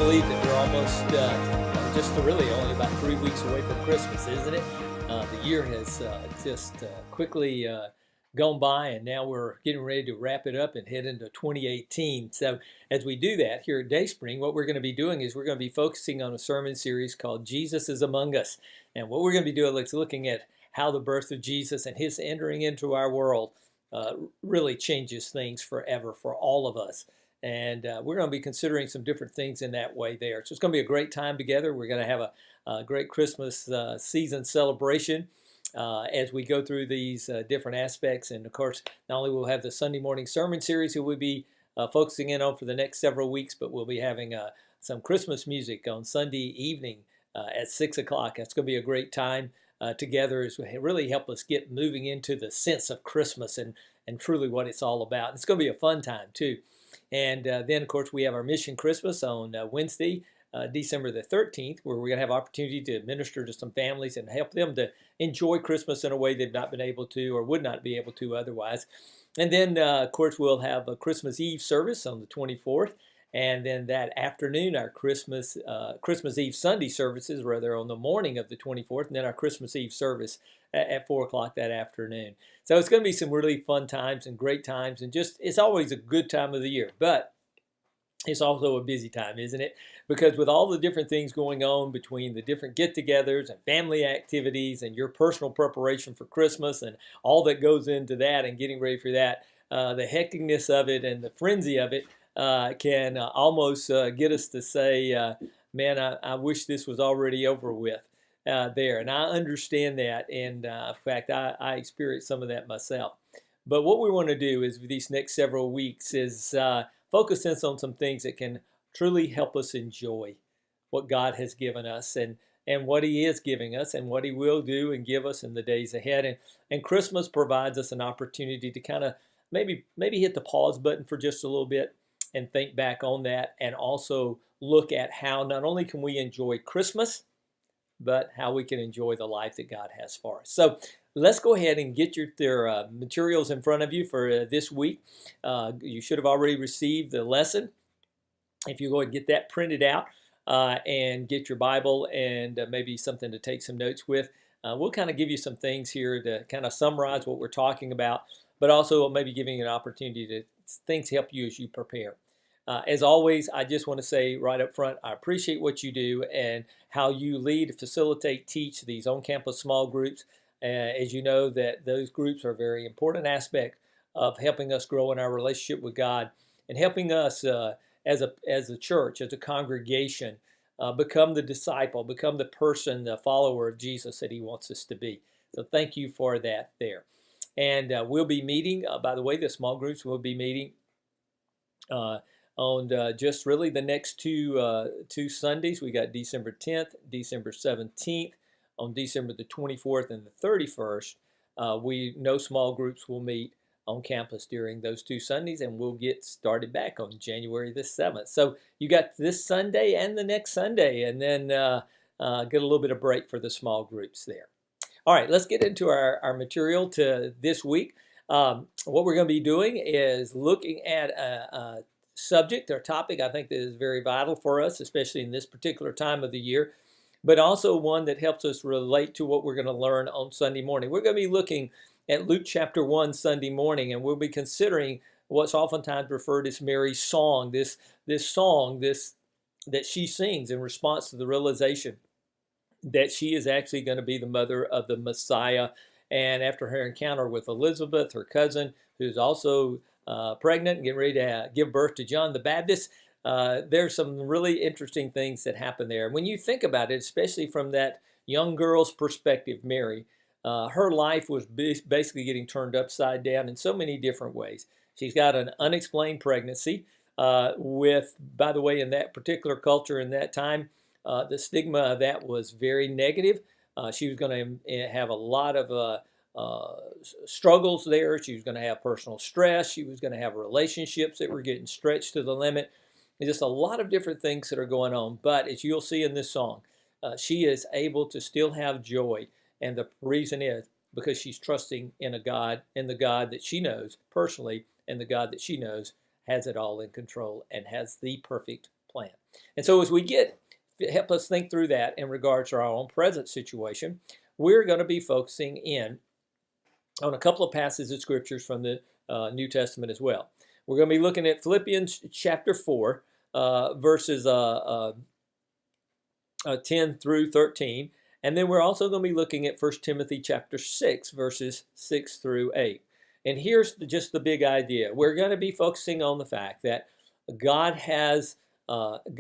believe that we're almost just really only about 3 weeks away from Christmas, isn't it? The year has just quickly gone by, and now we're getting ready to wrap it up and head into 2018. So, as we do that here at Dayspring, what we're going to be doing is we're going to be focusing on a sermon series called Jesus is Among Us. And what we're going to be doing is looking at how the birth of Jesus and his entering into our world really changes things forever for all of us. And we're going to be considering some different things in that way there. So it's going to be a great time together. We're going to have a great Christmas season celebration as we go through these different aspects. And of course, not only will we have the Sunday morning sermon series that we'll be focusing in on for the next several weeks, but we'll be having some Christmas music on Sunday evening at 6 o'clock. That's going to be a great time together as we really help us get moving into the sense of Christmas and truly what it's all about. And it's going to be a fun time too. And then, of course, we have our Mission Christmas on Wednesday, December the 13th, where we're going to have opportunity to minister to some families and help them to enjoy Christmas in a way they've not been able to or would not be able to otherwise. And then, of course, we'll have a Christmas Eve service on the 24th. And then that afternoon, our Christmas Eve Sunday services, rather, on the morning of the 24th, and then our Christmas Eve service at 4 o'clock that afternoon. So it's going to be some really fun times and great times, and just it's always a good time of the year. But it's also a busy time, isn't it? Because with all the different things going on between the different get-togethers and family activities and your personal preparation for Christmas and all that goes into that and getting ready for that, the hecticness of it and the frenzy of it, can almost get us to say, man, I wish this was already over with there. And I understand that. And in fact, I experienced some of that myself. But what we want to do is, these next several weeks, is focus in on some things that can truly help us enjoy what God has given us and what he is giving us and what he will do and give us in the days ahead. And Christmas provides us an opportunity to kind of maybe hit the pause button for just a little bit and think back on that, and also look at how not only can we enjoy Christmas, but how we can enjoy the life that God has for us. So let's go ahead and get your materials in front of you for this week. You should have already received the lesson. If you go and get that printed out and get your Bible and maybe something to take some notes with, we'll kind of give you some things here to kind of summarize what we're talking about, but also maybe giving you an opportunity to things help you as you prepare. As always, I just want to say right up front, I appreciate what you do and how you lead, facilitate, teach these on-campus small groups. As you know, that those groups are a very important aspect of helping us grow in our relationship with God and helping us as a church, as a congregation, become the disciple, become the person, the follower of Jesus that he wants us to be. So thank you for that there. And we'll be meeting, by the way, the small groups will be meeting on just really the next two Sundays. We got December 10th, December 17th, on December the 24th and the 31st. We know small groups will meet on campus during those 2 Sundays, and we'll get started back on January the 7th. So you got this Sunday and the next Sunday, and then get a little bit of break for the small groups there. All right, let's get into our material to this week. What we're going to be doing is looking at a subject or topic I think that is very vital for us, especially in this particular time of the year, but also one that helps us relate to what we're going to learn on Sunday morning. We're going to be looking at Luke chapter 1 Sunday morning, and we'll be considering what's oftentimes referred as Mary's song, this song that she sings in response to the realization that she is actually going to be the mother of the Messiah. And after her encounter with Elizabeth, her cousin, who's also pregnant and getting ready to give birth to John the Baptist, there's some really interesting things that happen there. When you think about it, especially from that young girl's perspective, Mary, her life was basically getting turned upside down in so many different ways. She's got an unexplained pregnancy with, by the way, in that particular culture in that time, the stigma of that was very negative. She was going to have a lot of struggles there. She was going to have personal stress. She was going to have relationships that were getting stretched to the limit. And just a lot of different things that are going on. But as you'll see in this song, she is able to still have joy. And the reason is because she's trusting in the God that she knows personally, and the God that she knows has it all in control and has the perfect plan. And so as we help us think through that in regards to our own present situation, we're going to be focusing in on a couple of passages of scriptures from the New Testament as well. We're going to be looking at Philippians chapter 4, verses 10 through 13. And then we're also going to be looking at 1 Timothy chapter 6, verses 6 through 8. And here's just the big idea. We're going to be focusing on the fact that God has,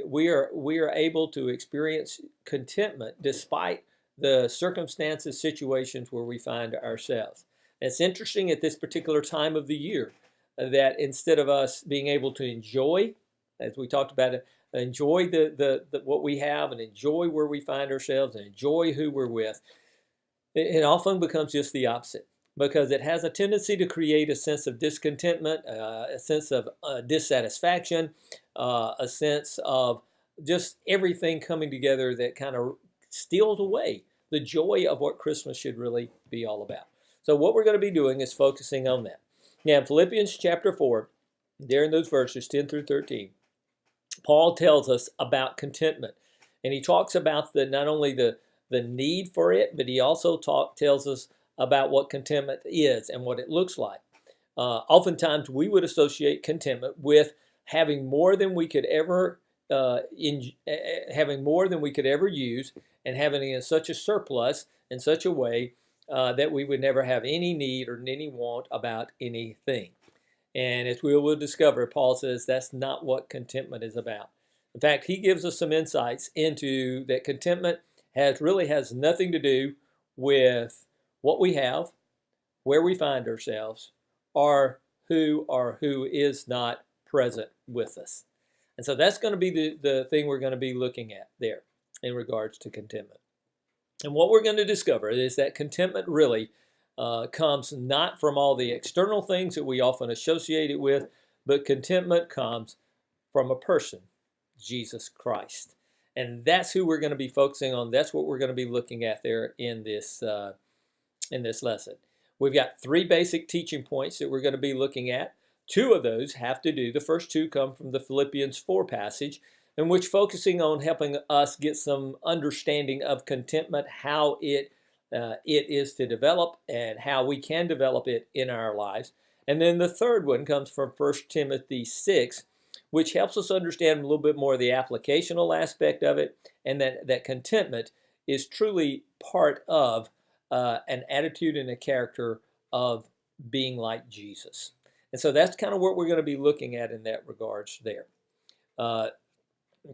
we are able to experience contentment despite the circumstances, situations where we find ourselves. And it's interesting at this particular time of the year that instead of us being able to enjoy, as we talked about it, enjoy the what we have and enjoy where we find ourselves and enjoy who we're with, it often becomes just the opposite, because it has a tendency to create a sense of discontentment, a sense of dissatisfaction, a sense of just everything coming together that kind of steals away the joy of what Christmas should really be all about. So what we're going to be doing is focusing on that. Now, in Philippians chapter 4, there in those verses 10 through 13, Paul tells us about contentment. And he talks about not only the need for it, but he also tells us about what contentment is and what it looks like. Oftentimes, we would associate contentment with having more than we could ever having more than we could ever use, and having in such a surplus in such a way that we would never have any need or any want about anything. And as we will discover, Paul says that's not what contentment is about. In fact, he gives us some insights into that contentment really has nothing to do with what we have, where we find ourselves, or who is not present with us. And so that's going to be the thing we're going to be looking at there in regards to contentment. And what we're going to discover is that contentment really comes not from all the external things that we often associate it with, but contentment comes from a person, Jesus Christ. And that's who we're going to be focusing on. That's what we're going to be looking at there in this lesson. We've got 3 basic teaching points that we're going to be looking at. 2 of those have to do, the first 2 come from the Philippians 4 passage, in which focusing on helping us get some understanding of contentment, how it is to develop and how we can develop it in our lives. And then the third one comes from 1 Timothy 6, which helps us understand a little bit more of the applicational aspect of it, and that contentment is truly part of an attitude and a character of being like Jesus. And so that's kind of what we're going to be looking at in that regards there. A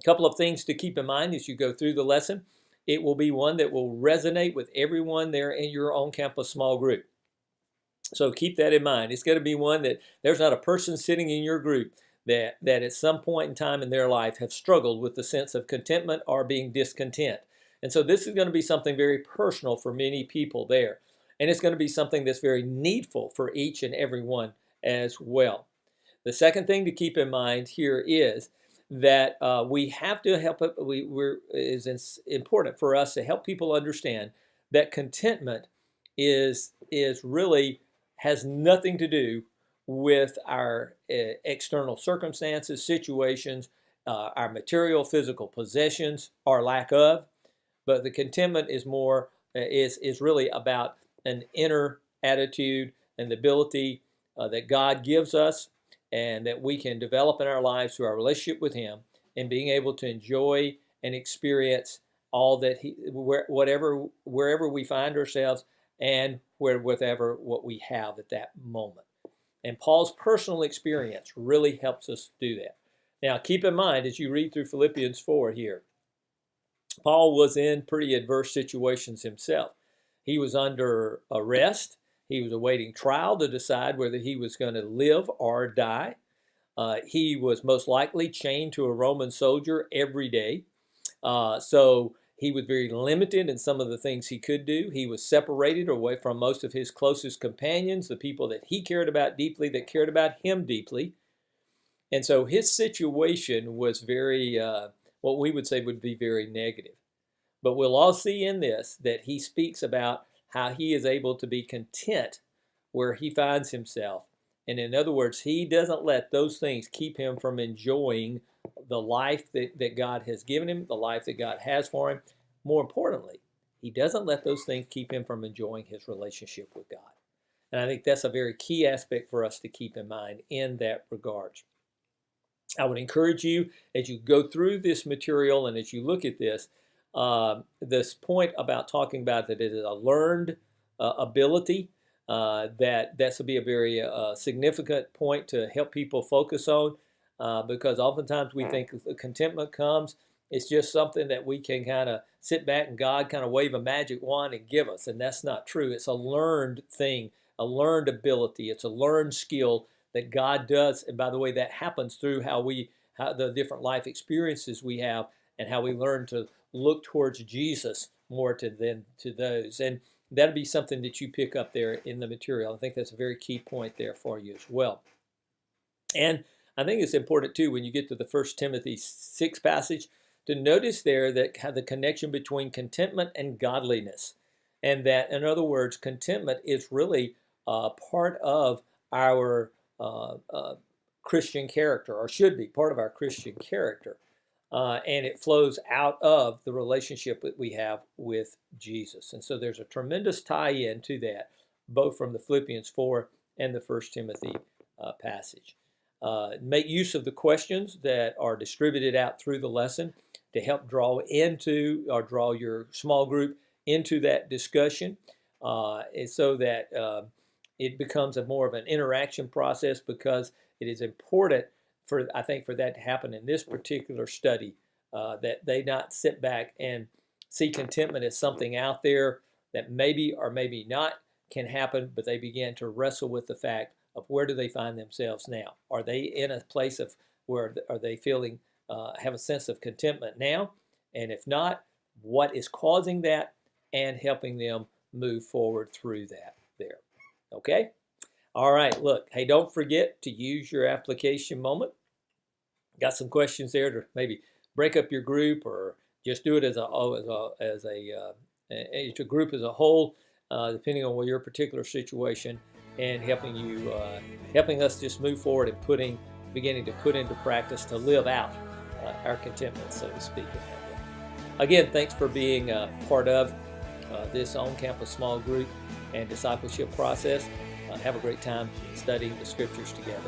couple of things to keep in mind as you go through the lesson. It will be one that will resonate with everyone there in your own campus small group. So keep that in mind. It's going to be one that there's not a person sitting in your group that at some point in time in their life have struggled with the sense of contentment or being discontent. And so this is going to be something very personal for many people there. And it's going to be something that's very needful for each and every one as well. The second thing to keep in mind here is that we have to help it. It's important for us to help people understand that contentment is really has nothing to do with our external circumstances, situations, our material, physical possessions, or lack of. But the contentment is more is really about an inner attitude and the ability that God gives us, and that we can develop in our lives through our relationship with Him, and being able to enjoy and experience all that wherever we find ourselves, and whatever what we have at that moment. And Paul's personal experience really helps us do that. Now, keep in mind as you read through Philippians 4 here, Paul was in pretty adverse situations himself. He was under arrest. He was awaiting trial to decide whether he was going to live or die. He was most likely chained to a Roman soldier every day. So he was very limited in some of the things he could do. He was separated away from most of his closest companions, the people that he cared about deeply, that cared about him deeply. And so his situation was very, what we would say would be very negative. But we'll all see in this that he speaks about how he is able to be content where he finds himself, And in other words, he doesn't let those things keep him from enjoying the life that God has given him, the life that God has for him. More importantly, he doesn't let those things keep him from enjoying his relationship with God. And I think that's a very key aspect for us to keep in mind in that regard. I would encourage you as you go through this material and as you look at this point about talking about that it is a learned ability, that's will be a very significant point to help people focus on, because oftentimes we think contentment comes, it's just something that we can kind of sit back and God kind of wave a magic wand and give us, and that's not true. It's a learned thing, a learned ability. It's a learned skill that God does, and by the way, that happens through how the different life experiences we have, and how we learn to look towards Jesus more to those. And that'll be something that you pick up there in the material. I think that's a very key point there for you as well. And I think it's important too when you get to the 1 Timothy 6 passage to notice there that the connection between contentment and godliness, and that, in other words, contentment is really part of our Christian character, or should be part of our Christian character, and it flows out of the relationship that we have with Jesus. And so there's a tremendous tie-in to that, both from the Philippians 4 and the 1 Timothy passage. Make use of the questions that are distributed out through the lesson to help draw your small group into that discussion, and so that it becomes more of an interaction process, because it is important for that to happen in this particular study, that they not sit back and see contentment as something out there that maybe or maybe not can happen, but they begin to wrestle with the fact of where do they find themselves now? Are they in a place of where are they feeling, have a sense of contentment now? And if not, what is causing that, and helping them move forward through that there. Okay? All right, look, hey, don't forget to use your application moment. Got some questions there to maybe break up your group, or just do it as a group as a whole, depending on your particular situation, and helping us just move forward and beginning to put into practice to live out our contentment, so to speak. Again, thanks for being part of this on-campus small group and discipleship process. Have a great time studying the scriptures together.